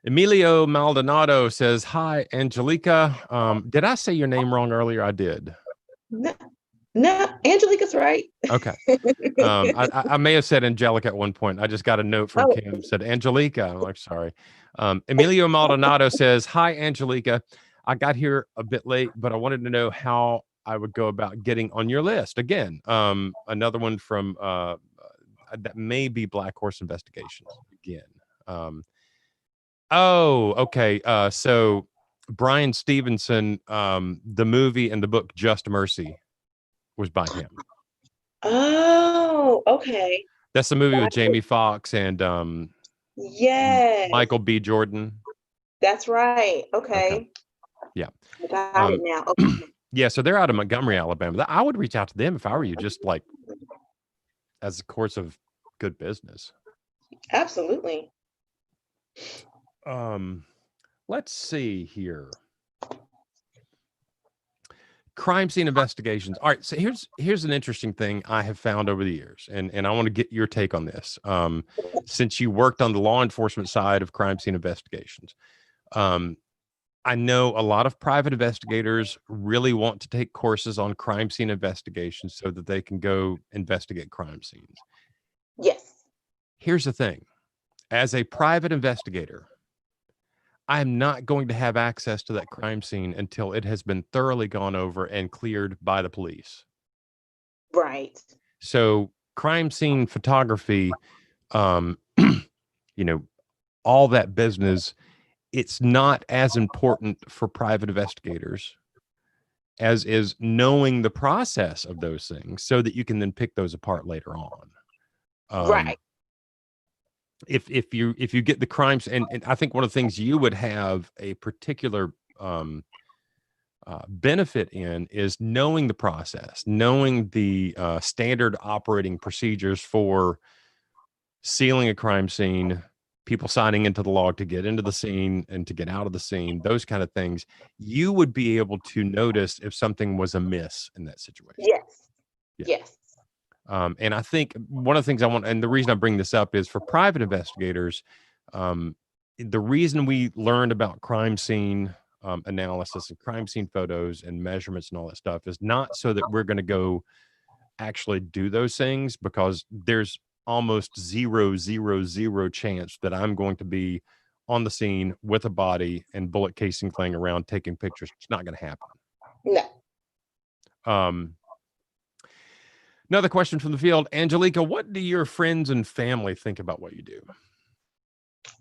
Emilio Maldonado says, "Hi, Angelica. Did I say your name wrong earlier? I did. No, Angelica's right. Okay. I may have said Angelica at one point. I just got a note from Kim said Angelica. I'm like, sorry. Emilio Maldonado says, "Hi, Angelica. I got here a bit late, but I wanted to know how I would go about getting on your list." Again, another one from that may be Black Horse Investigations again. Okay. So Brian Stevenson, the movie and the book Just Mercy was by him. Oh, okay. That's the movie with Jamie Foxx and yes, Michael B. Jordan. That's right. Okay. Yeah. I got it now. Okay. Yeah, so they're out of Montgomery, Alabama. I would reach out to them if I were you, just like as a course of good business. Absolutely. Let's see here. Crime scene investigations. All right, so here's an interesting thing I have found over the years, and I want to get your take on this. Since you worked on the law enforcement side of crime scene investigations, I know a lot of private investigators really want to take courses on crime scene investigations so that they can go investigate crime scenes. Yes. Here's the thing. As a private investigator, I'm not going to have access to that crime scene until it has been thoroughly gone over and cleared by the police. Right. So crime scene photography, you know, all that business, it's not as important for private investigators as is knowing the process of those things so that you can then pick those apart later on. Right. If you get the crimes, and I think one of the things you would have a particular benefit in is knowing the process, knowing the standard operating procedures for sealing a crime scene, people signing into the log to get into the scene and to get out of the scene, those kind of things. You would be able to notice if something was amiss in that situation. Yes. Yeah. Yes. And I think one of the things I want, and the reason I bring this up is for private investigators, the reason we learned about crime scene analysis and crime scene photos and measurements and all that stuff is not so that we're going to go actually do those things, because there's almost 0.000 chance that I'm going to be on the scene with a body and bullet casing laying around taking pictures. It's not going to happen. No. Another question from the field. Angelica, what do your friends and family think about what you do?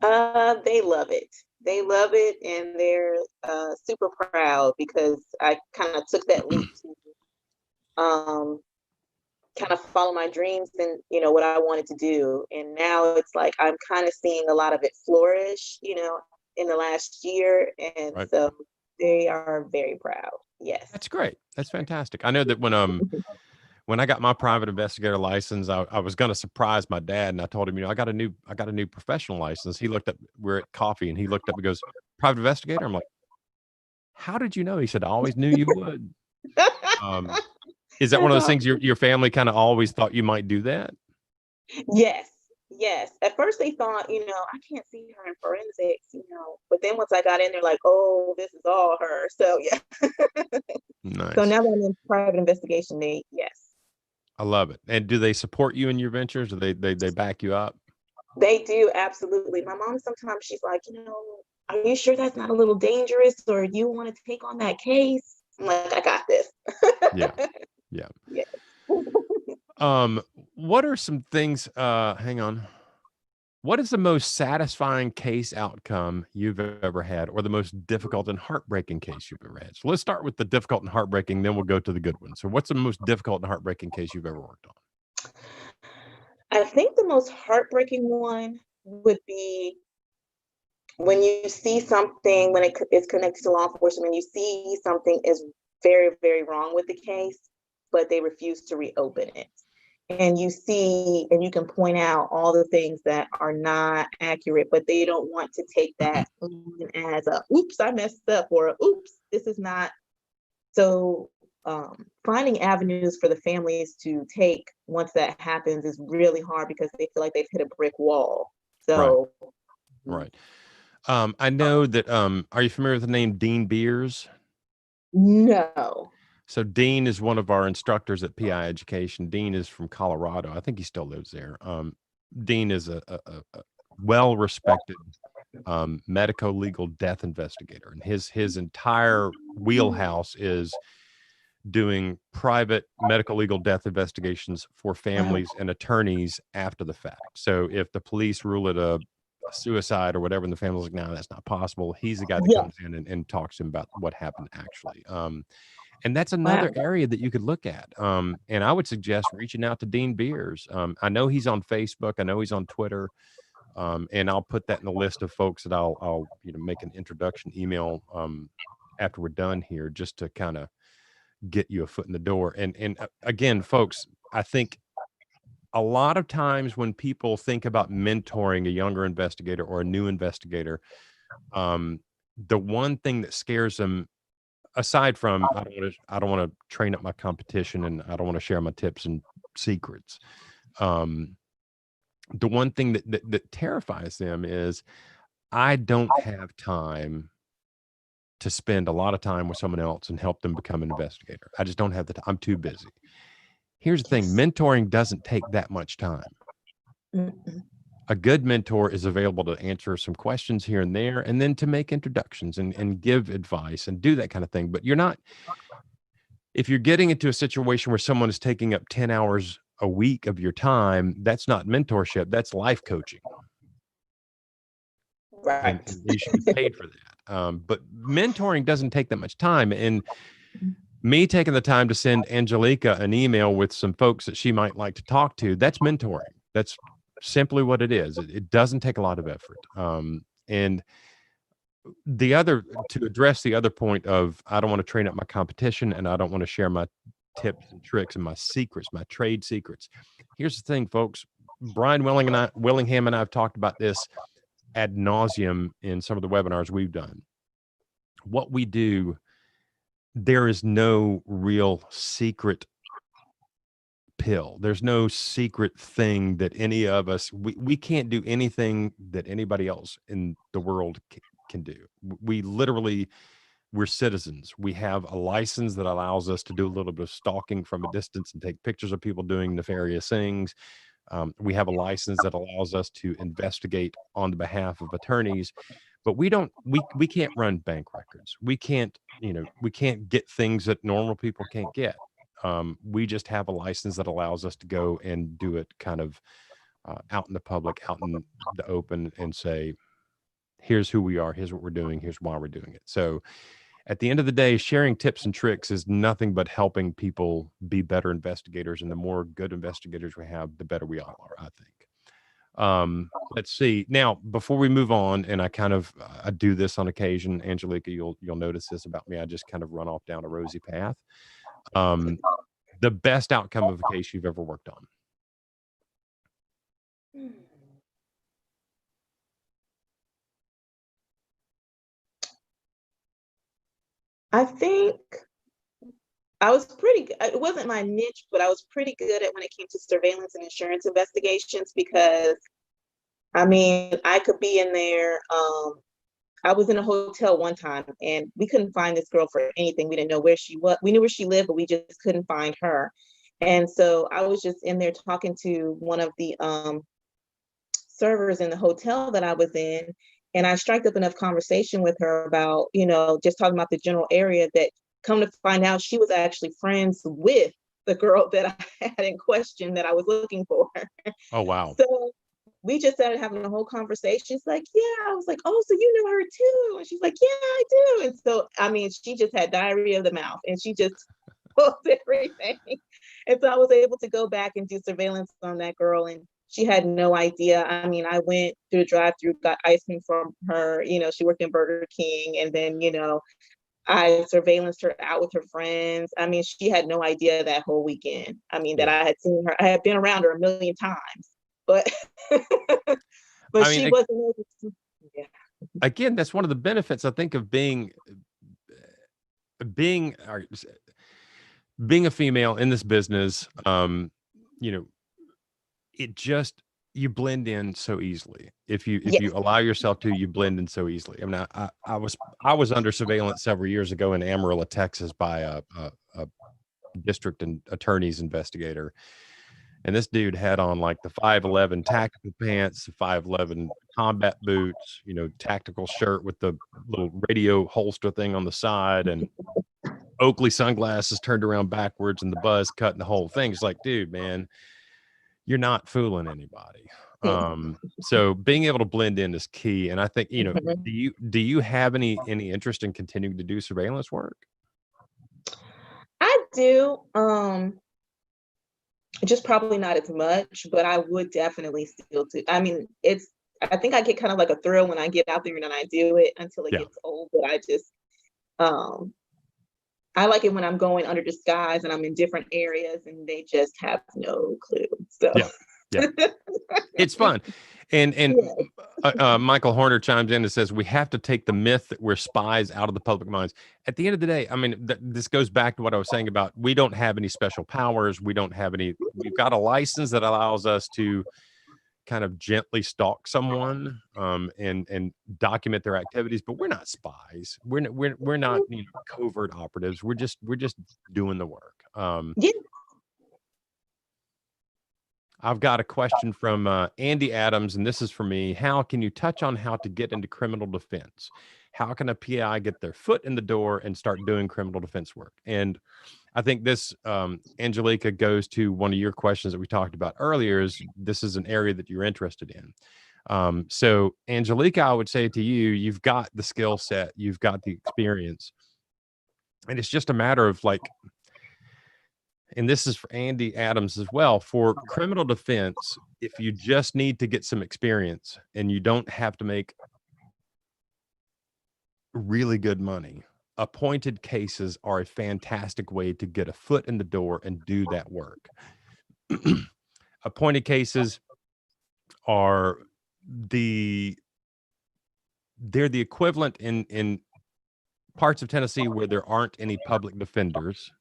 They love it. They love it, and they're super proud because I kind of took that leap to kind of follow my dreams and what I wanted to do. And now it's like I'm kind of seeing a lot of it flourish, in the last year. And Right. So they are very proud. Yes. That's great. That's fantastic. I know that when I got my private investigator license, I was going to surprise my dad, and I told him, I got a new professional license. He looked up, we're at coffee, and he looked up and goes, "Private investigator?" I'm like, "How did you know?" He said, "I always knew you would." Is that one of those things your family kind of always thought you might do that? Yes. Yes. At first they thought, I can't see her in forensics, but then once I got in, they're like, "Oh, this is all her." So yeah. Nice. So now that I'm in private investigation, yes. I love it. And do they support you in your ventures? Or they back you up? They do, absolutely. My mom, sometimes she's like, "Are you sure that's not a little dangerous, or you want to take on that case?" I'm like, "I got this." Yeah. What are some things, hang on. What is the most satisfying case outcome you've ever had, or the most difficult and heartbreaking case you've ever had? So let's start with the difficult and heartbreaking, then we'll go to the good one. So what's the most difficult and heartbreaking case you've ever worked on? I think the most heartbreaking one would be when you see something, when it's connected to law enforcement, when you see something is very, very wrong with the case, but they refuse to reopen it. And you see, and you can point out all the things that are not accurate, but they don't want to take that as a, oops, I messed up, or a, oops, this is not. So finding avenues for the families to take once that happens is really hard because they feel like they've hit a brick wall. So Right. I know that, are you familiar with the name Dean Beers? no. So Dean is one of our instructors at PI Education. Dean is from Colorado. I think he still lives there. Dean is a well-respected medico-legal death investigator, and his entire wheelhouse is doing private medical legal death investigations for families and attorneys after the fact. So if the police rule it a suicide or whatever, and the family's like, no, that's not possible, he's the guy that Yeah. comes in and talks to him about what happened actually. And that's Wow. another area that you could look at. And I would suggest reaching out to Dean Beers. I know he's on Facebook. I know he's on Twitter. And I'll put that in the list of folks that I'll make an introduction email after we're done here, just to kind of get you a foot in the door. And again, folks, I think a lot of times when people think about mentoring a younger investigator or a new investigator, the one thing that scares them, aside from I don't want to train up my competition and I don't want to share my tips and secrets. The one thing that terrifies them is I don't have time to spend a lot of time with someone else and help them become an investigator. I just don't have the time. I'm too busy. Here's the thing, mentoring doesn't take that much time. Mm-mm. A good mentor is available to answer some questions here and there, and then to make introductions and give advice and do that kind of thing. But you're not, if you're getting into a situation where someone is taking up 10 hours a week of your time, that's not mentorship, that's life coaching. Right. And you should be paid for that. But mentoring doesn't take that much time. And me taking the time to send Angelica an email with some folks that she might like to talk to, that's mentoring. That's simply what it is. It doesn't take a lot of effort. And the other, to address the other point of, I don't want to train up my competition and I don't want to share my tips and tricks and my secrets, my trade secrets. Here's the thing, folks. Brian Willingham and I have talked about this ad nauseum in some of the webinars we've done. What we do, there is no real secret pill. There's no secret thing that any of us, we can't do anything that anybody else in the world can do. We literally, we're citizens. We have a license that allows us to do a little bit of stalking from a distance and take pictures of people doing nefarious things. We have a license that allows us to investigate on the behalf of attorneys, but we can't run bank records. We can't, we can't get things that normal people can't get. We just have a license that allows us to go and do it kind of out in the public, out in the open, and say, here's who we are, here's what we're doing, here's why we're doing it. So at the end of the day, sharing tips and tricks is nothing but helping people be better investigators. And the more good investigators we have, the better we all are, I think. Let's see. Now, before we move on, and I do this on occasion, Angelica, you'll notice this about me. I just kind of run off down a rosy path. The best outcome of a case you've ever worked on. I think I was pretty good. It wasn't my niche, but I was pretty good at when it came to surveillance and insurance investigations because, I mean, I could be in there. I was in a hotel one time and we couldn't find this girl for anything. We didn't know where she was. We knew where she lived, but we just couldn't find her. And so I was just in there talking to one of the servers in the hotel that I was in. And I struck up enough conversation with her about, just talking about the general area, that come to find out she was actually friends with the girl that I had in question that I was looking for. Oh, wow. So we just started having a whole conversation. She's like, yeah. I was like, oh, so you know her too? And she's like, yeah, I do. And so, I mean, she just had diarrhea of the mouth and she just told everything. And so I was able to go back and do surveillance on that girl. And she had no idea. I mean, I went through the drive-through, got ice cream from her. She worked in Burger King, and then I surveillanced her out with her friends. I mean, she had no idea that whole weekend. I mean, that Yeah. I had seen her. I had been around her a million times, but I she mean, wasn't able to. Yeah. again, that's one of the benefits I think of being or being a female in this business. You know, it just you blend in so easily. If Yes. you allow yourself to, you blend in so easily. I mean, I was under surveillance several years ago in Amarillo, Texas, by a district and attorney's investigator. And this dude had on like the 5'11" tactical pants, the 5'11" combat boots, tactical shirt with the little radio holster thing on the side, and Oakley sunglasses turned around backwards, and the buzz cut, and the whole thing. It's like, dude, man, you're not fooling anybody. So being able to blend in is key. And I think, do you have any interest in continuing to do surveillance work? I do. Just probably not as much, but I would definitely still do. I mean, I think I get kind of like a thrill when I get out there and then I do it until it Yeah. gets old. But I like it when I'm going under disguise and I'm in different areas and they just have no clue. So yeah. It's fun. And Michael Horner chimes in and says, we have to take the myth that we're spies out of the public minds. At the end of the day, I mean, this goes back to what I was saying about we don't have any special powers. We've got a license that allows us to kind of gently stalk someone and document their activities, but we're not spies. We're not covert operatives. We're just doing the work. yeah. I've got a question from Andy Adams, and this is for me. How can you touch on how to get into criminal defense? How can a PI get their foot in the door and start doing criminal defense work? And I think this, Angelica, goes to one of your questions that we talked about earlier. This is an area that you're interested in. So, Angelica, I would say to you, you've got the skill set, you've got the experience, and it's just a matter of and this is for Andy Adams as well, for criminal defense, if you just need to get some experience and you don't have to make really good money, appointed cases are a fantastic way to get a foot in the door and do that work. Appointed cases are they're the equivalent in parts of Tennessee where there aren't any public defenders.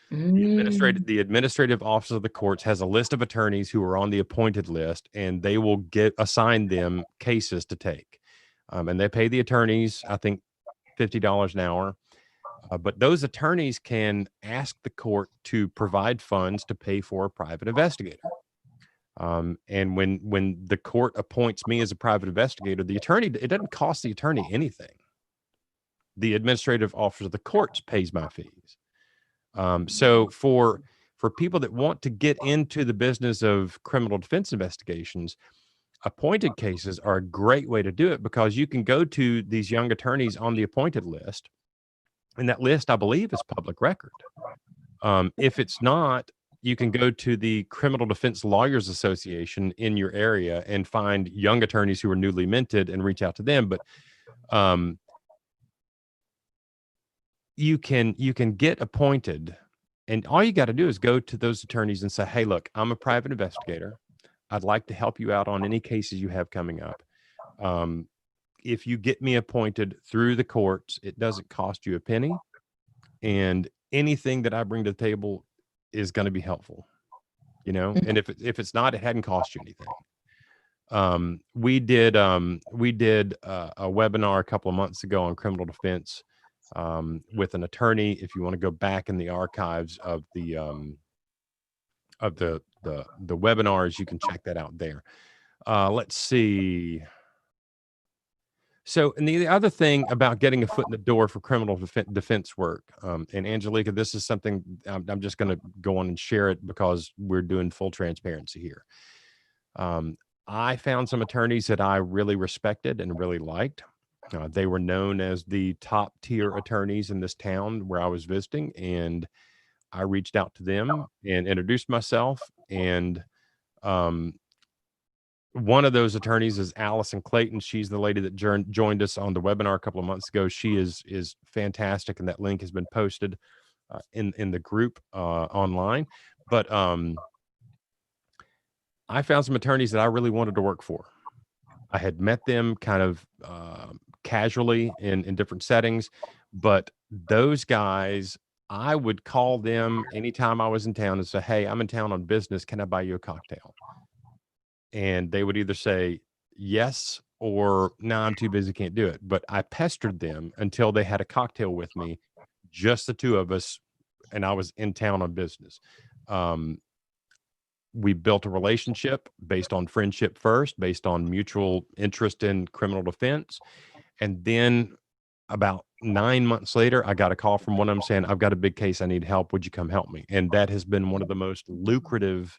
The administrative office of the courts has a list of attorneys who are on the appointed list, and they will assign them cases to take. And they pay the attorneys, I think, $50 an hour. But those attorneys can ask the court to provide funds to pay for a private investigator. And when the court appoints me as a private investigator, it doesn't cost the attorney anything. The administrative office of the courts pays my fees. So for people that want to get into the business of criminal defense investigations, appointed cases are a great way to do it, because you can go to these young attorneys on the appointed list, and that list, I believe, is public record. If it's not, you can go to the Criminal Defense Lawyers Association in your area and find young attorneys who are newly minted and reach out to them. But you can get appointed, and all you got to do is go to those attorneys and say, hey, look, I'm a private investigator. I'd like to help you out on any cases you have coming up. If you get me appointed through the courts, it doesn't cost you a penny, and anything that I bring to the table is going to be helpful, and if it's not, it hadn't cost you anything. We did a webinar a couple of months ago on criminal defense with an attorney. If you want to go back in the archives of the webinars, you can check that out there. Let's see. So, and the other thing about getting a foot in the door for criminal defense work, and Angelica, this is something I'm just going to go on and share it because we're doing full transparency here. I found some attorneys that I really respected and really liked. They were known as the top tier attorneys in this town where I was visiting, and I reached out to them and introduced myself, and one of those attorneys is Allison Clayton. She's the lady that joined us on the webinar a couple of months ago. She is fantastic, and that link has been posted in the group online. But I found some attorneys that I really wanted to work for. I had met them kind of casually in different settings, but those guys, I would call them anytime I was in town and say, "Hey, I'm in town on business. Can I buy you a cocktail?" And they would either say yes or no, I'm too busy, can't do it. But I pestered them until they had a cocktail with me, just the two of us, and I was in town on business. We built a relationship based on friendship first, based on mutual interest in criminal defense. And then about 9 months later, I got a call from one of them saying, "I've got a big case. I need help. Would you come help me?" And that has been one of the most lucrative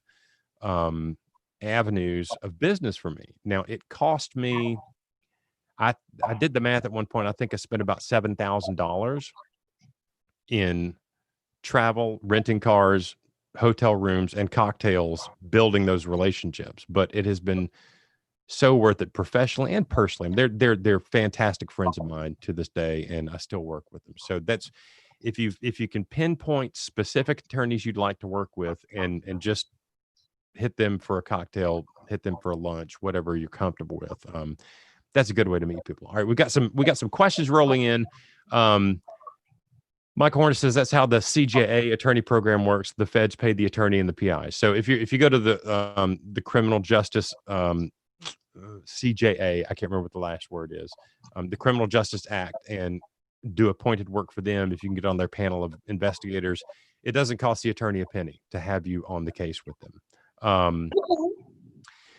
avenues of business for me. Now, it cost me, I did the math at one point. I think I spent about $7,000 in travel, renting cars, hotel rooms, and cocktails, building those relationships. But it has been so worth it professionally and personally. They're fantastic friends of mine to this day, and I still work with them. So that's, if you can pinpoint specific attorneys you'd like to work with, and just hit them for a cocktail, hit them for a lunch, whatever you're comfortable with. That's a good way to meet people. All right, we got some questions rolling in. Michael Horner says that's how the CJA attorney program works. The feds pay the attorney and the PI. So if you go to the criminal justice CJA, I can't remember what the last word is, the Criminal Justice Act, and do appointed work for them, if you can get on their panel of investigators, it doesn't cost the attorney a penny to have you on the case with them.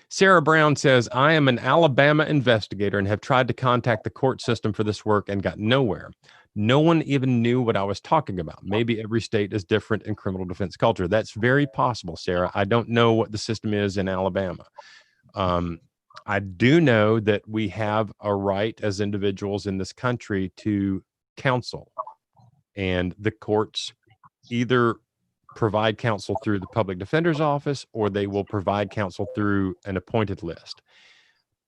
Sarah Brown says, "I am an Alabama investigator and have tried to contact the court system for this work and got nowhere. No one even knew what I was talking about. Maybe every state is different in criminal defense culture." That's very possible, Sarah. I don't know what the system is in Alabama. I do know that we have a right as individuals in this country to counsel, and the courts either provide counsel through the public defender's office, or they will provide counsel through an appointed list.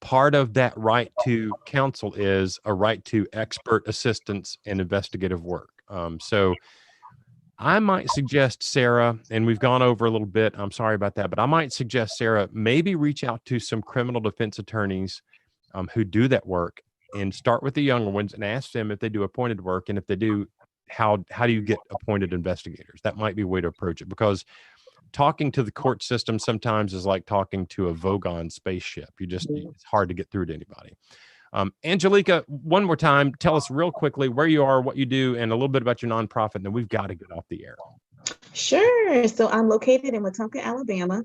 Part of that right to counsel is a right to expert assistance and investigative work. So I might suggest, Sarah, and we've gone over a little bit, I'm sorry about that, but I might suggest, Sarah, maybe reach out to some criminal defense attorneys who do that work, and start with the younger ones and ask them if they do appointed work. And if they do, how do you get appointed investigators? That might be a way to approach it, because talking to the court system sometimes is like talking to a Vogon spaceship. It's hard to get through to anybody. Angelica, one more time, tell us real quickly where you are, what you do, and a little bit about your nonprofit, and then we've got to get off the air. Sure. So I'm located in Wetumpka, Alabama,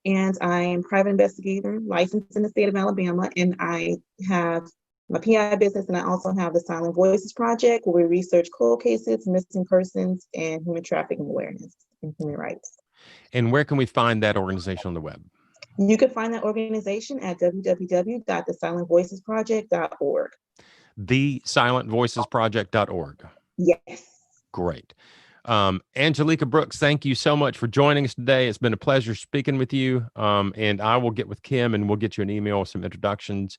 and I am private investigator licensed in the state of Alabama. And I have my PI business, and I also have the Silent Voices Project, where we research cold cases, missing persons, and human trafficking awareness and human rights. And where can we find that organization on the web? You can find that organization at www.thesilentvoicesproject.org. Thesilentvoicesproject.org. Yes. Great. Angelica Brooks, thank you so much for joining us today. It's been a pleasure speaking with you. And I will get with Kim, and we'll get you an email with some introductions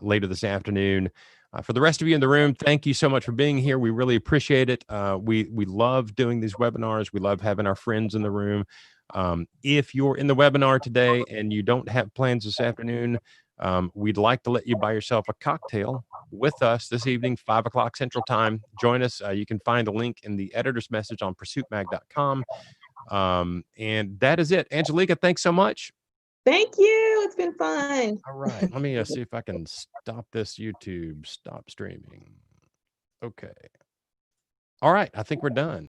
later this afternoon. For the rest of you in the room, thank you so much for being here. We really appreciate it. We love doing these webinars. We love having our friends in the room. If you're in the webinar today and you don't have plans this afternoon, we'd like to let you buy yourself a cocktail with us this evening, 5 o'clock Central Time. Join us. You can find the link in the editor's message on pursuitmag.com. And that is it. Angelica, thanks so much. Thank you. It's been fun. All right. Let me see if I can stop this YouTube. Stop streaming. Okay. All right. I think we're done.